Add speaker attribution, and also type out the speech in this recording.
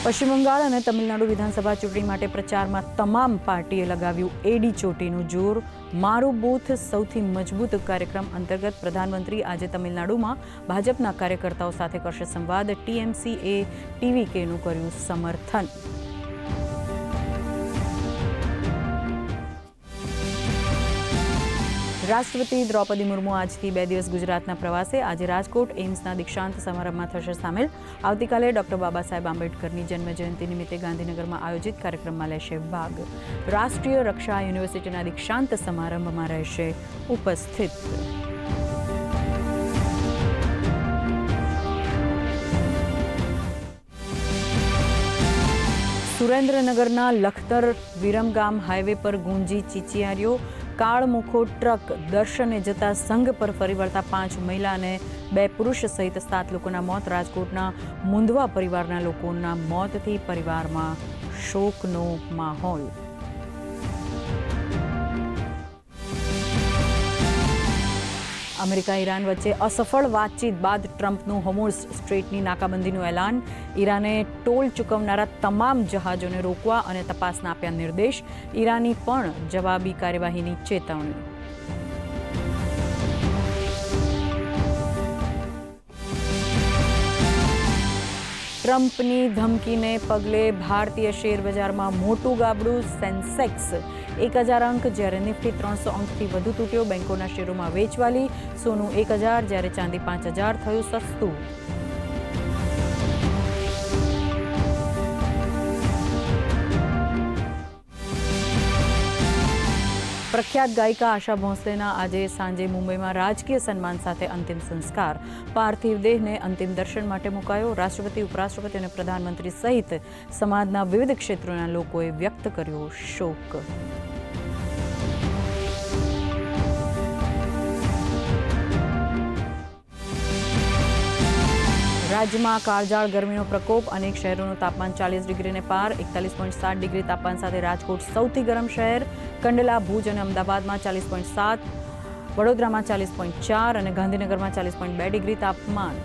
Speaker 1: પશ્ચિમ બંગાળ અને તમિલનાડુ વિધાનસભા ચૂંટણી માટે પ્રચારમાં તમામ પાર્ટીએ લગાવ્યું એડી ચોટીનું જોર. મારું બૂથ સૌથી મજબૂત કાર્યક્રમ અંતર્ગત પ્રધાનમંત્રી આજે તમિલનાડુમાં ભાજપના કાર્યકર્તાઓ સાથે કરશે સંવાદ. ટીએમસીએ ટીવીકેનું કર્યું સમર્થન. રાષ્ટ્રપતિ દ્રૌપદી મુર્મુ આજથી 2 દિવસ ગુજરાતના પ્રવાસે. આજે રાજકોટ એમ્સના દીક્ષાંત સમારંભમાં થશે સામેલ. આવતીકાલે ડોક્ટર બાબા સાહેબ આંબેડકરની જન્મજયંતિ નિમિત્તે ગાંધીનગરમાં આયોજિત કાર્યક્રમમાં લેશે ભાગ. રાષ્ટ્રીય રક્ષા યુનિવર્સિટીના દીક્ષાંત સમારંભમાં રહેશે ઉપસ્થિત. સુરેન્દ્રનગરના લખતર વિરમગામ હાઈવે પર ગુંજી ચીચિયારીઓ. કાળમુખો ટ્રક દર્શને જતા સંઘ પર ફરી વળતા 5 મહિલા અને 2 પુરુષ સહિત 7 લોકોના મોત. રાજકોટના મુંદવા પરિવારના લોકોના મોતથી પરિવારમાં શોકનો માહોલ. અમેરિકા ઈરાન વચ્ચે અસફળ વાતચીત બાદ ટ્રમ્પનું હોર્મુઝ સ્ટ્રેટની નાકાબંધીનું એલાન. ઈરાને ટોલ ચૂકવનારા તમામ જહાજોને રોકવા અને તપાસના આપ્યા નિર્દેશ. ઈરાની પણ જવાબી કાર્યવાહીની ચેતવણી. ટ્રમ્પની ધમકીને પગલે ભારતીય શેર બજારમાં મોટું ગાબડું. સેન્સેક્સ 1000 અંક જ્યારે નિફ્ટી 300 અંકથી વધુ તૂટ્યો. બેંકોના શેરોમાં વેચવાલી. સોનું 1000 જ્યારે ચાંદી 5000 થયું સસ્તું. પ્રખ્યાત ગાયિકા આશા ભોંસલેના આજે સાંજે મુંબઈમાં રાજકીય સન્માન સાથે અંતિમ સંસ્કાર. પાર્થિવ દેહને અંતિમ દર્શન માટે મુકાયો. રાષ્ટ્રપતિ, ઉપરાષ્ટ્રપતિ અને પ્રધાનમંત્રી સહિત સમાજના વિવિધ ક્ષેત્રોના લોકોએ વ્યક્ત કર્યો શોક. રાજ્યમાં કાળઝાળ ગરમીનો પ્રકોપ. અનેક શહેરોનું તાપમાન 40 ડિગ્રીને પાર. 41.7 ડિગ્રી તાપમાન સાથે રાજકોટ સૌથી ગરમ શહેર. કંડલા, ભુજ અને અમદાવાદમાં 40.7, વડોદરામાં 40.4 અને ગાંધીનગરમાં 40.2 ડિગ્રી તાપમાન.